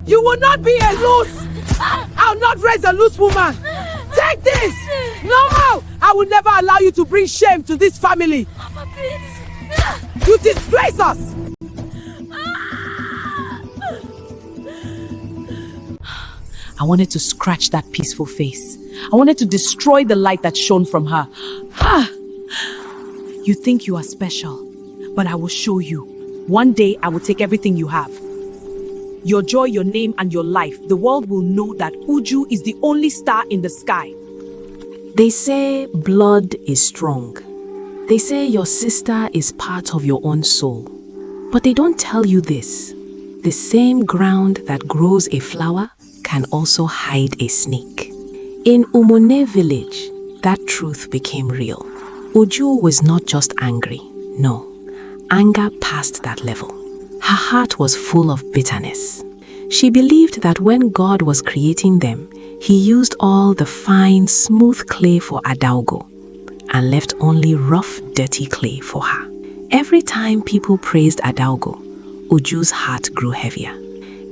You will not be a loose. I'll not raise a loose woman. Take this. No more. I will never allow you to bring shame to this family. Papa, please. You disgrace us. I wanted to scratch that peaceful face. I wanted to destroy the light that shone from her. You think you are special, but I will show you. One day, I will take everything you have. Your joy, your name, and your life. The world will know that Uju is the only star in the sky. They say blood is strong. They say your sister is part of your own soul. But they don't tell you this. The same ground that grows a flower can also hide a snake. In Umone village, that truth became real. Uju was not just angry. No, anger passed that level. Her heart was full of bitterness. She believed that when God was creating them, He used all the fine, smooth clay for Adaugo and left only rough, dirty clay for her. Every time people praised Adaugo, Uju's heart grew heavier.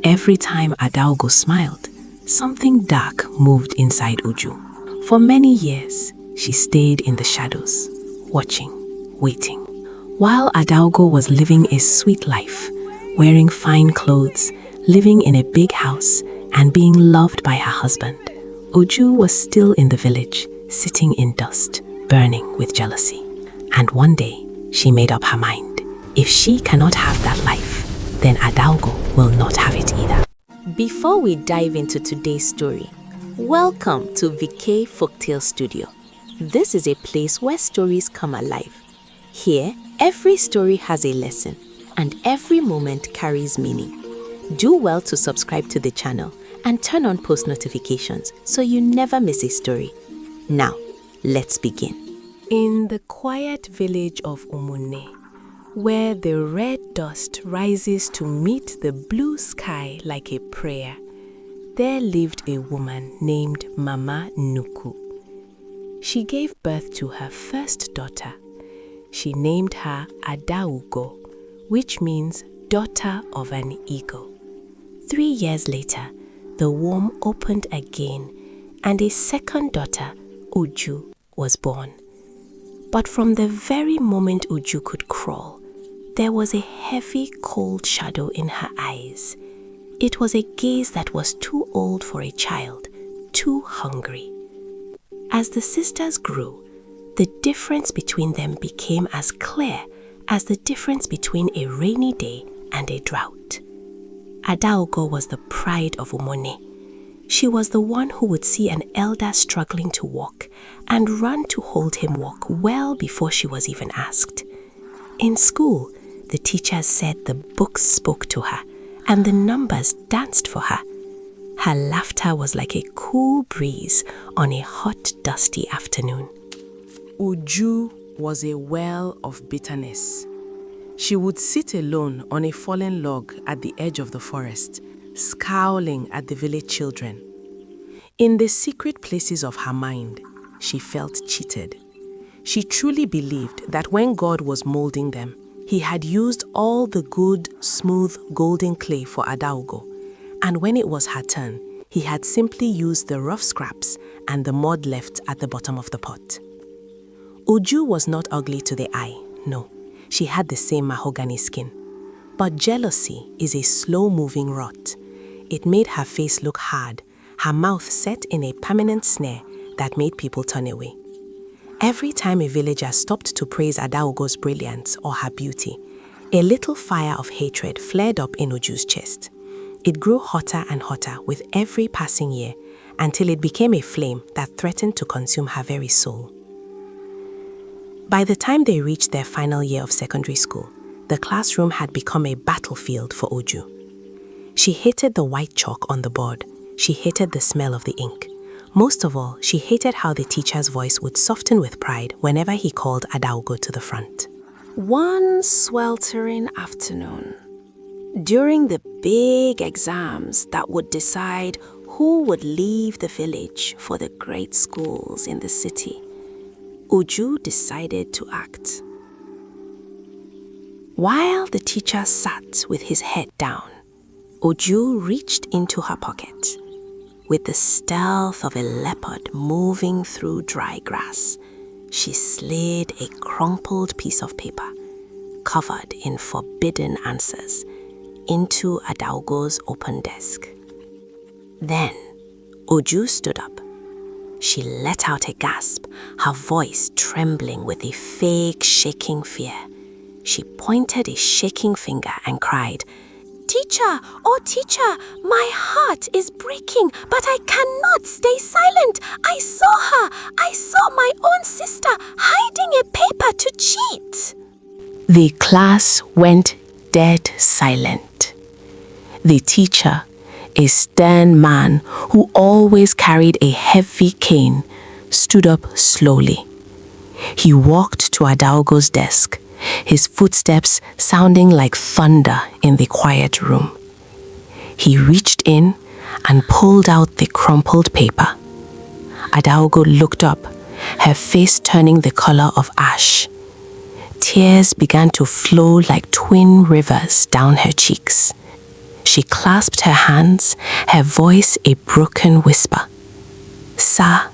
Every time Adaugo smiled, something dark moved inside Uju. For many years, she stayed in the shadows, watching, waiting. While Adaugo was living a sweet life, wearing fine clothes, living in a big house, and being loved by her husband, Uju was still in the village, sitting in dust, burning with jealousy. And one day, she made up her mind. If she cannot have that life, then Adaugo will not have it either. Before we dive into today's story, welcome to VicKay Folktale Studio. This is a place where stories come alive. Here, every story has a lesson, and every moment carries meaning. Do well to subscribe to the channel and turn on post notifications so you never miss a story. Now, let's begin. In the quiet village of Umune, where the red dust rises to meet the blue sky like a prayer, there lived a woman named Mama Nuku. She gave birth to her first daughter. She named her Adaugo, which means daughter of an eagle. 3 years later, the womb opened again, and a second daughter, Uju, was born. But from the very moment Uju could crawl, there was a heavy, cold shadow in her eyes. It was a gaze that was too old for a child, too hungry. As the sisters grew, the difference between them became as clear as the difference between a rainy day and a drought. Adaugo was the pride of Umone. She was the one who would see an elder struggling to walk and run to hold him walk well before she was even asked. In school, the teachers said the books spoke to her and the numbers danced for her. Her laughter was like a cool breeze on a hot, dusty afternoon. Uju was a well of bitterness. She would sit alone on a fallen log at the edge of the forest, scowling at the village children. In the secret places of her mind, she felt cheated. She truly believed that when God was molding them, He had used all the good, smooth, golden clay for Adaugo, and when it was her turn, He had simply used the rough scraps and the mud left at the bottom of the pot. Uju was not ugly to the eye, no. She had the same mahogany skin. But jealousy is a slow-moving rot. It made her face look hard, her mouth set in a permanent snare that made people turn away. Every time a villager stopped to praise Adaugo's brilliance or her beauty, a little fire of hatred flared up in Uju's chest. It grew hotter and hotter with every passing year until it became a flame that threatened to consume her very soul. By the time they reached their final year of secondary school, the classroom had become a battlefield for Uju. She hated the white chalk on the board. She hated the smell of the ink. Most of all, she hated how the teacher's voice would soften with pride whenever he called Adaugo to the front. One sweltering afternoon, during the big exams that would decide who would leave the village for the great schools in the city, Uju decided to act. While the teacher sat with his head down, Uju reached into her pocket. With the stealth of a leopard moving through dry grass, she slid a crumpled piece of paper, covered in forbidden answers, into Adaugo's open desk. Then, Uju stood up. She let out a gasp, her voice trembling with a fake shaking fear. She pointed a shaking finger and cried, "Teacher, oh teacher, my heart is breaking, but I cannot stay silent. I saw her. I saw my own sister hiding a paper to cheat." The class went dead silent. The teacher, a stern man who always carried a heavy cane, stood up slowly. He walked to Adaugo's desk, his footsteps sounding like thunder in the quiet room. He reached in and pulled out the crumpled paper. Adaugo looked up, her face turning the color of ash. Tears began to flow like twin rivers down her cheeks. She clasped her hands, her voice a broken whisper. "Sir,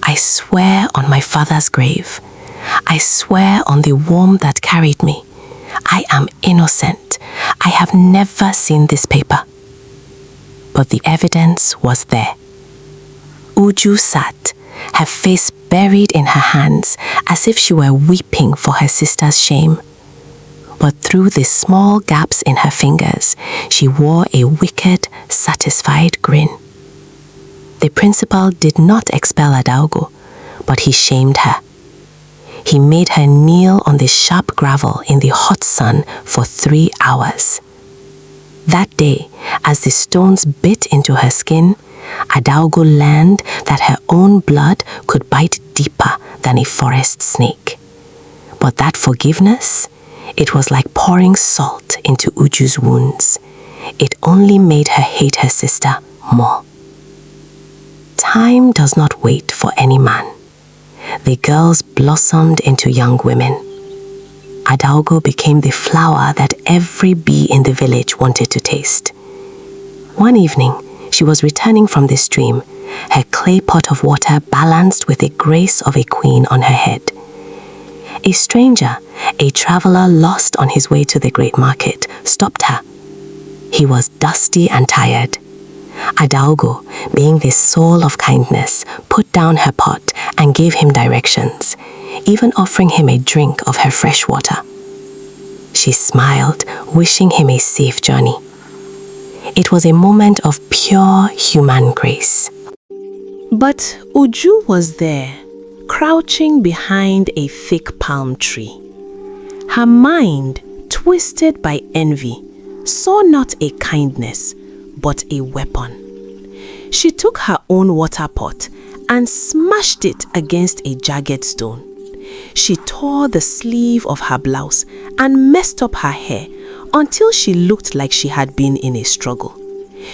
I swear on my father's grave. I swear on the womb that carried me. I am innocent. I have never seen this paper." But the evidence was there. Uju sat, her face buried in her hands as if she were weeping for her sister's shame. But through the small gaps in her fingers, she wore a wicked, satisfied grin. The principal did not expel Adaugo, but he shamed her. He made her kneel on the sharp gravel in the hot sun for 3 hours. That day, as the stones bit into her skin, Adaugo learned that her own blood could bite deeper than a forest snake. But that forgiveness, it was like pouring salt into Uju's wounds. It only made her hate her sister more. Time does not wait for any man. The girls blossomed into young women. Adaugo became the flower that every bee in the village wanted to taste. One evening, she was returning from the stream, her clay pot of water balanced with the grace of a queen on her head. A stranger, a traveler lost on his way to the great market, stopped her. He was dusty and tired. Adaugo, being the soul of kindness, put down her pot and gave him directions, even offering him a drink of her fresh water. She smiled, wishing him a safe journey. It was a moment of pure human grace. But Uju was there, crouching behind a thick palm tree. Her mind, twisted by envy, saw not a kindness, but a weapon. She took her own water pot and smashed it against a jagged stone. She tore the sleeve of her blouse and messed up her hair until she looked like she had been in a struggle.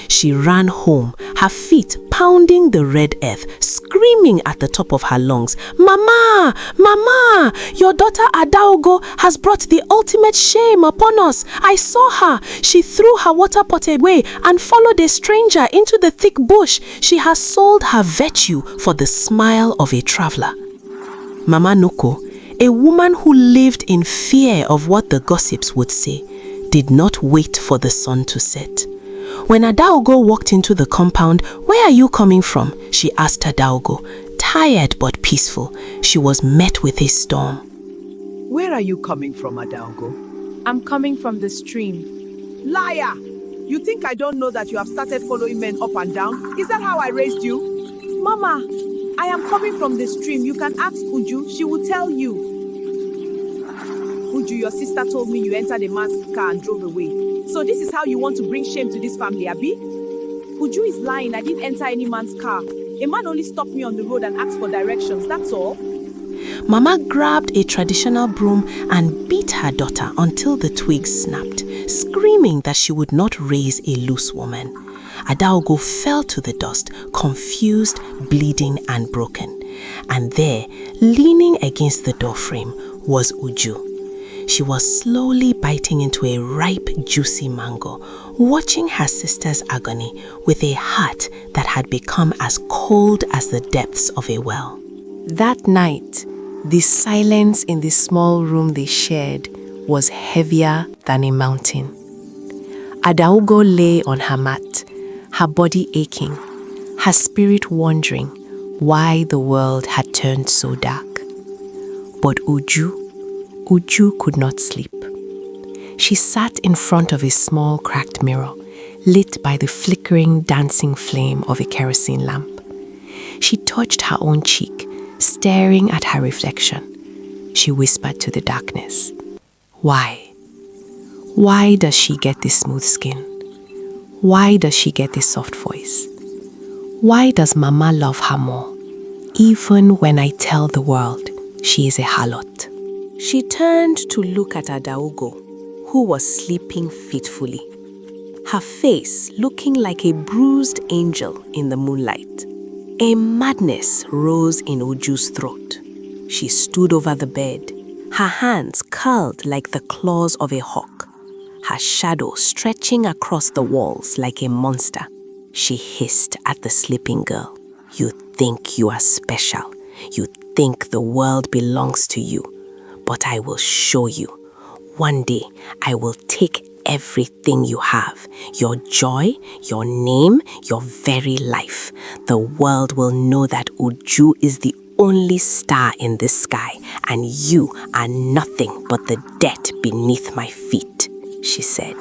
She ran home, her feet pounding the red earth, screaming at the top of her lungs, "Mama! Mama! Your daughter Adaugo has brought the ultimate shame upon us. I saw her. She threw her water pot away and followed a stranger into the thick bush. She has sold her virtue for the smile of a traveler." Mama Nuko, a woman who lived in fear of what the gossips would say, did not wait for the sun to set. When Adaugo walked into the compound, "Where are you coming from?" she asked Adaugo. Tired but peaceful, she was met with a storm. "Where are you coming from, Adaugo?" I'm coming from the stream. "Liar! You think I don't know that you have started following men up and down? Is that how I raised you?" Mama, I am coming from the stream. You can ask Uju. She will tell you. Uju, your sister told me you entered a man's car and drove away. So this is how you want to bring shame to this family, Abi? Uju is lying. I didn't enter any man's car. A man only stopped me on the road and asked for directions. That's all. Mama grabbed a traditional broom and beat her daughter until the twigs snapped, screaming that she would not raise a loose woman. Adaugo fell to the dust, confused, bleeding and broken. And there, leaning against the doorframe, was Uju. She was slowly biting into a ripe, juicy mango, watching her sister's agony with a heart that had become as cold as the depths of a well. That night, the silence in the small room they shared was heavier than a mountain. Adaugo lay on her mat, her body aching, her spirit wondering why the world had turned so dark. But Uju could not sleep. She sat in front of a small cracked mirror, lit by the flickering, dancing flame of a kerosene lamp. She touched her own cheek, staring at her reflection. She whispered to the darkness, "Why? Why does she get this smooth skin? Why does she get this soft voice? Why does Mama love her more, even when I tell the world she is a harlot?" She turned to look at Adaugo, who was sleeping fitfully, her face looking like a bruised angel in the moonlight. A madness rose in Uju's throat. She stood over the bed, her hands curled like the claws of a hawk, her shadow stretching across the walls like a monster. She hissed at the sleeping girl. "You think you are special. You think the world belongs to you. But I will show you. One day, I will take everything you have, your joy, your name, your very life. The world will know that Uju is the only star in the sky, and you are nothing but the dirt beneath my feet," she said.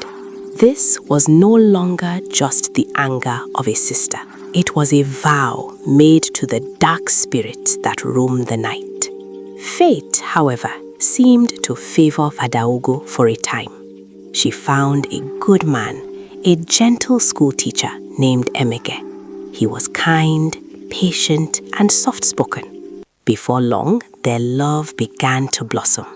This was no longer just the anger of a sister. It was a vow made to the dark spirits that roam the night. Fate, however, seemed to favor Adaugo for a time. She found a good man, a gentle school teacher named Emege. He was kind, patient, and soft-spoken. Before long, their love began to blossom.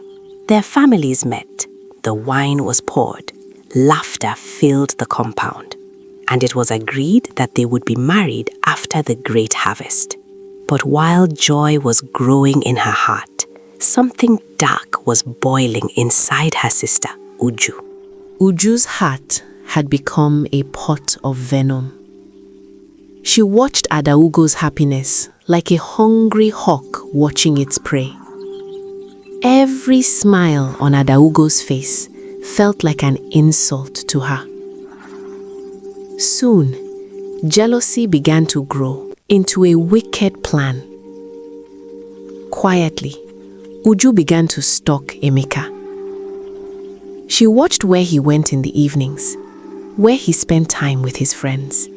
Their families met, the wine was poured, laughter filled the compound, and it was agreed that they would be married after the great harvest. But while joy was growing in her heart, something dark was boiling inside her sister, Uju. Uju's heart had become a pot of venom. She watched Adaugo's happiness like a hungry hawk watching its prey. Every smile on Adaugo's face felt like an insult to her. Soon, jealousy began to grow into a wicked plan. Quietly, Uju began to stalk Emeka. She watched where he went in the evenings, where he spent time with his friends,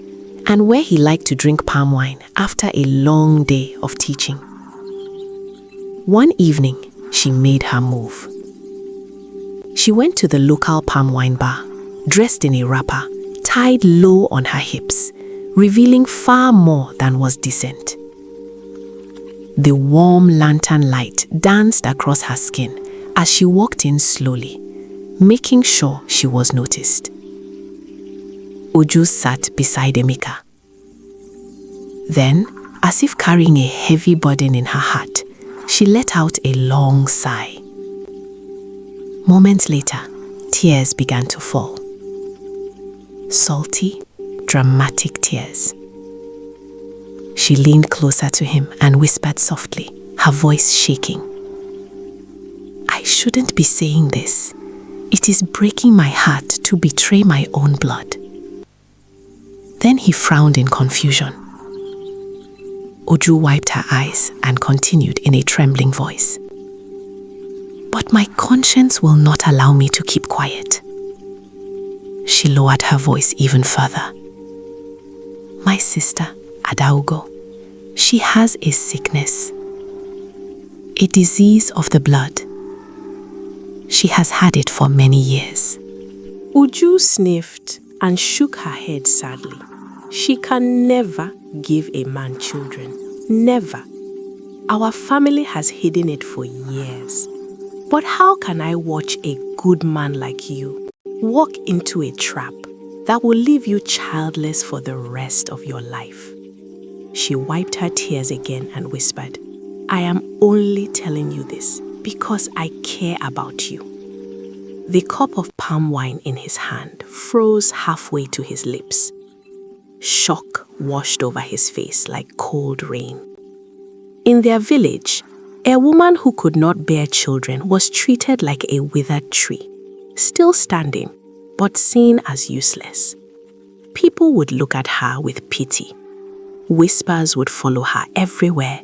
and where he liked to drink palm wine after a long day of teaching. One evening, she made her move. She went to the local palm wine bar, dressed in a wrapper, tied low on her hips, revealing far more than was decent. The warm lantern light danced across her skin as she walked in slowly, making sure she was noticed. Uju sat beside Emeka. Then, as if carrying a heavy burden in her heart, she let out a long sigh. Moments later, tears began to fall. Salty, dramatic tears. She leaned closer to him and whispered softly, her voice shaking. "I shouldn't be saying this. It is breaking my heart to betray my own blood." Then he frowned in confusion. Uju wiped her eyes and continued in a trembling voice. "But my conscience will not allow me to keep quiet." She lowered her voice even further. "My sister, Adaugo, she has a sickness, a disease of the blood. She has had it for many years." Uju sniffed and shook her head sadly. She can never give a man children. Never. Our family has hidden it for years. But how can I watch a good man like you walk into a trap that will leave you childless for the rest of your life? She wiped her tears again and whispered, "I am only telling you this because I care about you. The cup of palm wine in his hand froze halfway to his lips. Shock washed over his face like cold rain. In their village, a woman who could not bear children was treated like a withered tree, still standing, but seen as useless. People would look at her with pity. Whispers would follow her everywhere,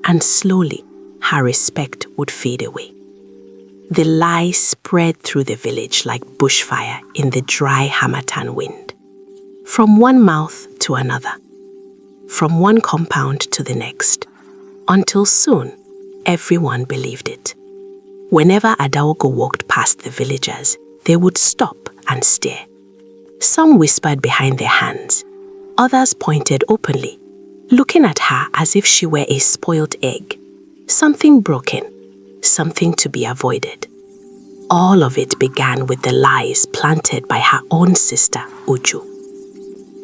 and slowly, her respect would fade away. The lie spread through the village like bushfire in the dry harmattan wind. From one mouth to another, from one compound to the next, until soon, everyone believed it. Whenever Adaogo walked past the villagers, they would stop and stare. Some whispered behind their hands. Others pointed openly, looking at her as if she were a spoiled egg, something broken, something to be avoided. All of it began with the lies planted by her own sister, Uju.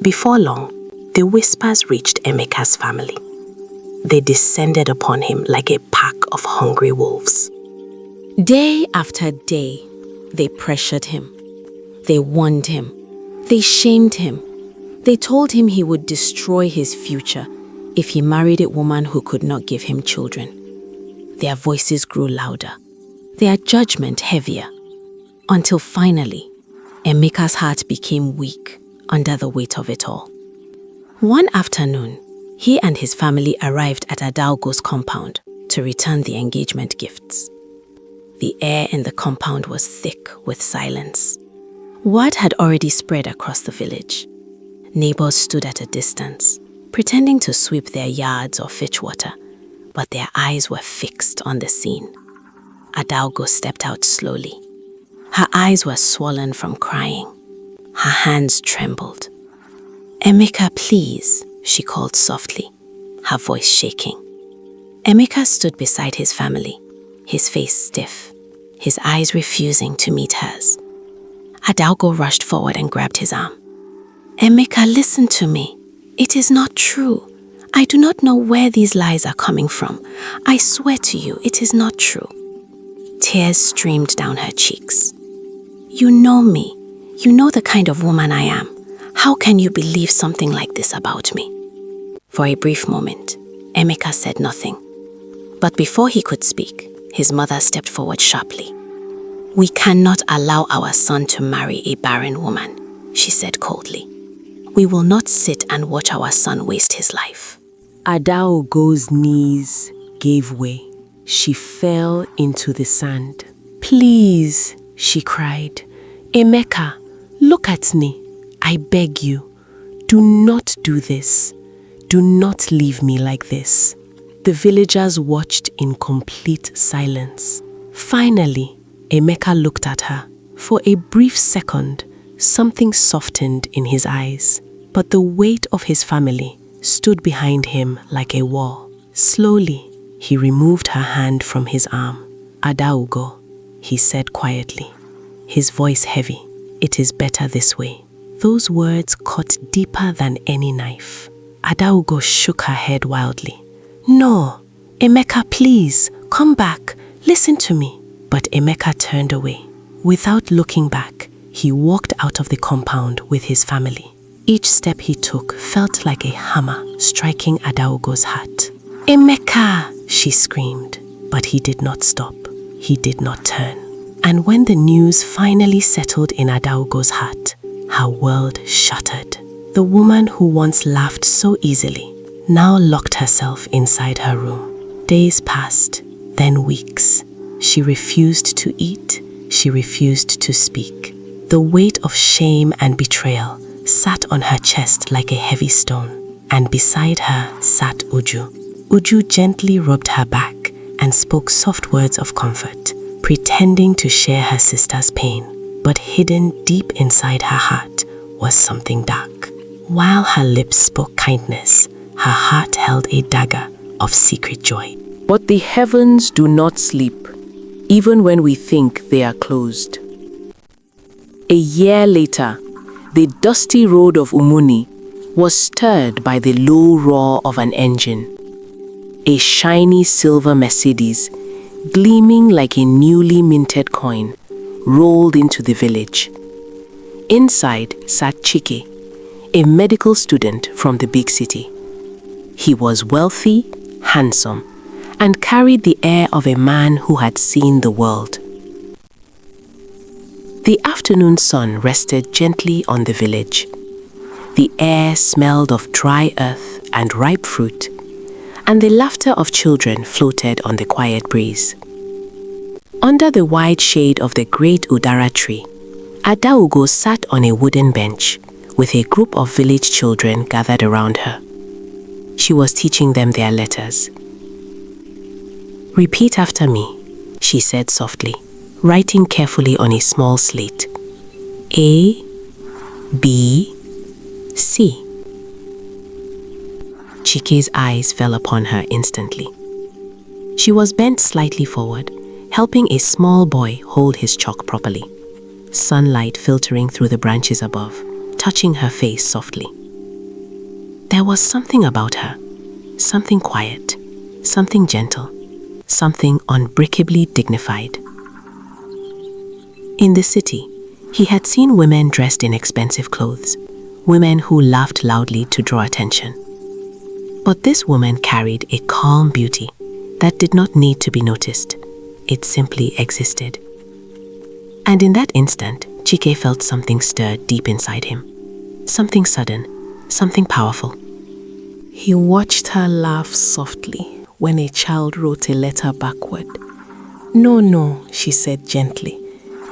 Before long, the whispers reached Emeka's family. They descended upon him like a pack of hungry wolves. Day after day, they pressured him. They warned him. They shamed him. They told him he would destroy his future if he married a woman who could not give him children. Their voices grew louder, their judgment heavier, until finally, Emeka's heart became weak under the weight of it all. One afternoon, he and his family arrived at Adaogo's compound to return the engagement gifts. The air in the compound was thick with silence. Word had already spread across the village. Neighbors stood at a distance, pretending to sweep their yards or fetch water, but their eyes were fixed on the scene. Adaogo stepped out slowly. Her eyes were swollen from crying. Her hands trembled. "Emeka, please," she called softly, her voice shaking. Emeka stood beside his family, his face stiff, his eyes refusing to meet hers. Adaogo rushed forward and grabbed his arm. "Emeka, listen to me. It is not true. I do not know where these lies are coming from. I swear to you, it is not true." Tears streamed down her cheeks. "You know me. You know the kind of woman I am. How can you believe something like this about me?" For a brief moment, Emeka said nothing. But before he could speak, his mother stepped forward sharply. "We cannot allow our son to marry a barren woman," she said coldly. "We will not sit and watch our son waste his life." Adaogo's knees gave way. She fell into the sand. "Please," she cried. "Emeka, look at me. I beg you. Do not do this. Do not leave me like this." The villagers watched in complete silence. Finally, Emeka looked at her. For a brief second, something softened in his eyes, but the weight of his family stood behind him like a wall. Slowly, he removed her hand from his arm. "Adaogo," he said quietly, his voice heavy. "It is better this way." Those words cut deeper than any knife. Adaogo shook her head wildly. "No, Emeka, please, come back. Listen to me." But Emeka turned away. Without looking back, he walked out of the compound with his family. Each step he took felt like a hammer striking Adaogo's heart. "Emeka!" she screamed, but he did not stop. He did not turn. And when the news finally settled in Adaogo's heart, her world shattered. The woman who once laughed so easily now locked herself inside her room. Days passed, then weeks. She refused to eat. She refused to speak. The weight of shame and betrayal sat on her chest like a heavy stone, and beside her sat Uju. Uju gently rubbed her back and spoke soft words of comfort, pretending to share her sister's pain, but hidden deep inside her heart was something dark. While her lips spoke kindness, her heart held a dagger of secret joy. But the heavens do not sleep, even when we think they are closed. A year later, the dusty road of Umuni was stirred by the low roar of an engine. A shiny silver Mercedes, gleaming like a newly minted coin, rolled into the village. Inside sat Chike, a medical student from the big city. He was wealthy, handsome, and carried the air of a man who had seen the world. The afternoon sun rested gently on the village. The air smelled of dry earth and ripe fruit, and the laughter of children floated on the quiet breeze. Under the wide shade of the great Udara tree, Adaugo sat on a wooden bench with a group of village children gathered around her. She was teaching them their letters. "Repeat after me," she said softly, writing carefully on a small slate. A, B, C. Chike's eyes fell upon her instantly. She was bent slightly forward, helping a small boy hold his chalk properly. Sunlight filtering through the branches above, touching her face softly. There was something about her, something quiet, something gentle, something unbreakably dignified. In the city, he had seen women dressed in expensive clothes, women who laughed loudly to draw attention. But this woman carried a calm beauty that did not need to be noticed. It simply existed. And in that instant, Chike felt something stir deep inside him. Something sudden, something powerful. He watched her laugh softly when a child wrote a letter backward. "No, no," she said gently,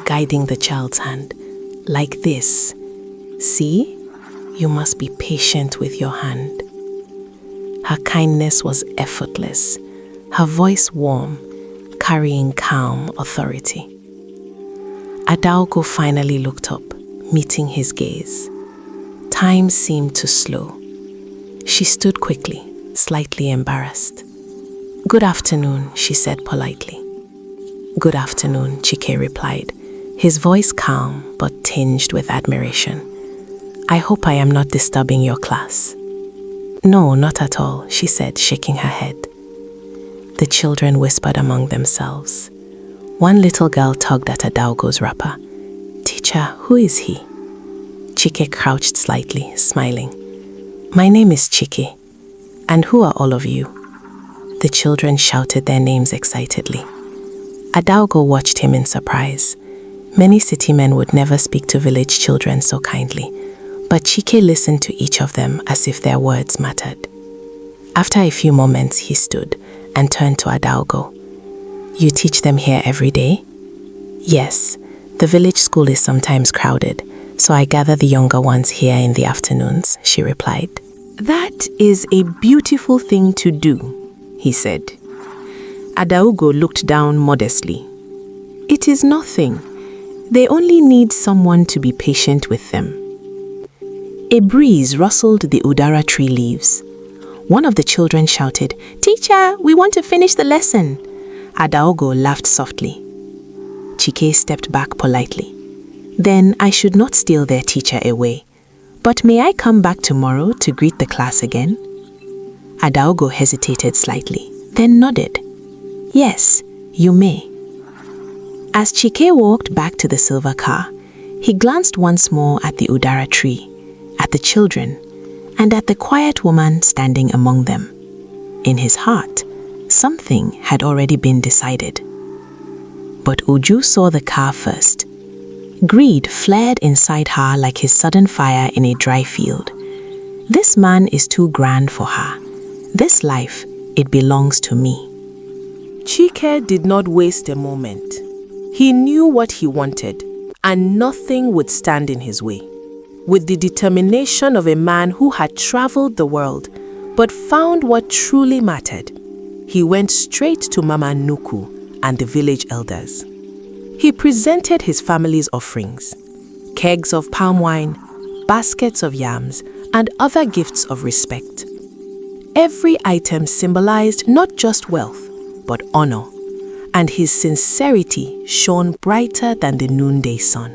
guiding the child's hand. "Like this. See? You must be patient with your hand." Her kindness was effortless, her voice warm, carrying calm authority. Adaugo finally looked up, meeting his gaze. Time seemed to slow. She stood quickly, slightly embarrassed. "Good afternoon," she said politely. "Good afternoon," Chike replied, his voice calm but tinged with admiration. "I hope I am not disturbing your class." "No, not at all," she said, shaking her head. The children whispered among themselves. One little girl tugged at Adaugo's wrapper. "Teacher, who is he?" Chike crouched slightly, smiling. "My name is Chike. And who are all of you?" The children shouted their names excitedly. Adaugo watched him in surprise. Many city men would never speak to village children so kindly, but Chike listened to each of them as if their words mattered. After a few moments, he stood and turned to Adaugo. "You teach them here every day?" "Yes, the village school is sometimes crowded, so I gather the younger ones here in the afternoons," she replied. "That is a beautiful thing to do," he said. Adaugo looked down modestly. "It is nothing. They only need someone to be patient with them." A breeze rustled the Udara tree leaves. One of the children shouted, "Teacher, we want to finish the lesson." Adaugo laughed softly. Chike stepped back politely. "Then I should not steal their teacher away. But may I come back tomorrow to greet the class again?" Adaugo hesitated slightly, then nodded. "Yes, you may." As Chike walked back to the silver car, he glanced once more at the Udara tree, at the children, and at the quiet woman standing among them. In his heart, something had already been decided. But Uju saw the car first. Greed flared inside her like his sudden fire in a dry field. This man is too grand for her. This life, it belongs to me. Chike did not waste a moment. He knew what he wanted, and nothing would stand in his way. With the determination of a man who had traveled the world, but found what truly mattered, he went straight to Mama Nuku and the village elders. He presented his family's offerings, kegs of palm wine, baskets of yams, and other gifts of respect. Every item symbolized not just wealth, but honor, and his sincerity shone brighter than the noonday sun.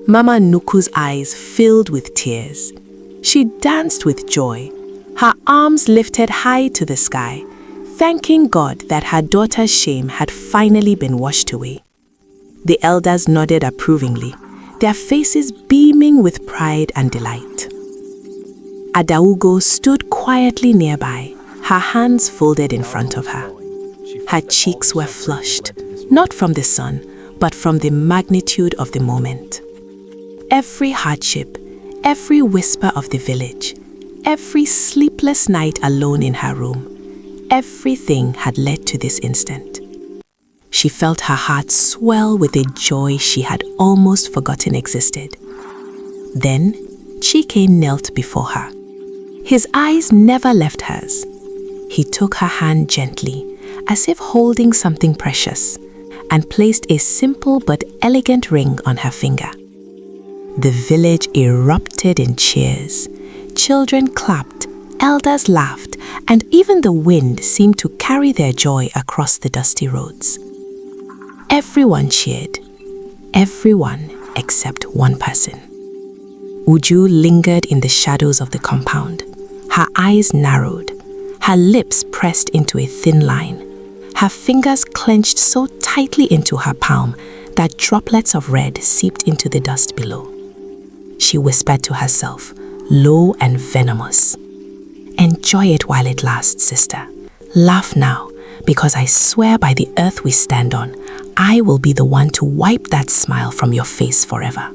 Mama Nuku's eyes filled with tears. She danced with joy, her arms lifted high to the sky, thanking God that her daughter's shame had finally been washed away. The elders nodded approvingly, their faces beaming with pride and delight. Adaugo stood quietly nearby, her hands folded in front of her. Her cheeks were flushed, not from the sun, but from the magnitude of the moment. Every hardship, every whisper of the village, every sleepless night alone in her room, everything had led to this instant. She felt her heart swell with a joy she had almost forgotten existed. Then, Chike knelt before her. His eyes never left hers. He took her hand gently, as if holding something precious, and placed a simple but elegant ring on her finger. The village erupted in cheers. Children clapped, elders laughed, and even the wind seemed to carry their joy across the dusty roads. Everyone cheered. Everyone except one person. Uju lingered in the shadows of the compound. Her eyes narrowed, her lips pressed into a thin line, her fingers clenched so tightly into her palm that droplets of red seeped into the dust below. She whispered to herself, low and venomous, "Enjoy it while it lasts, sister. Laugh now, because I swear by the earth we stand on, I will be the one to wipe that smile from your face forever."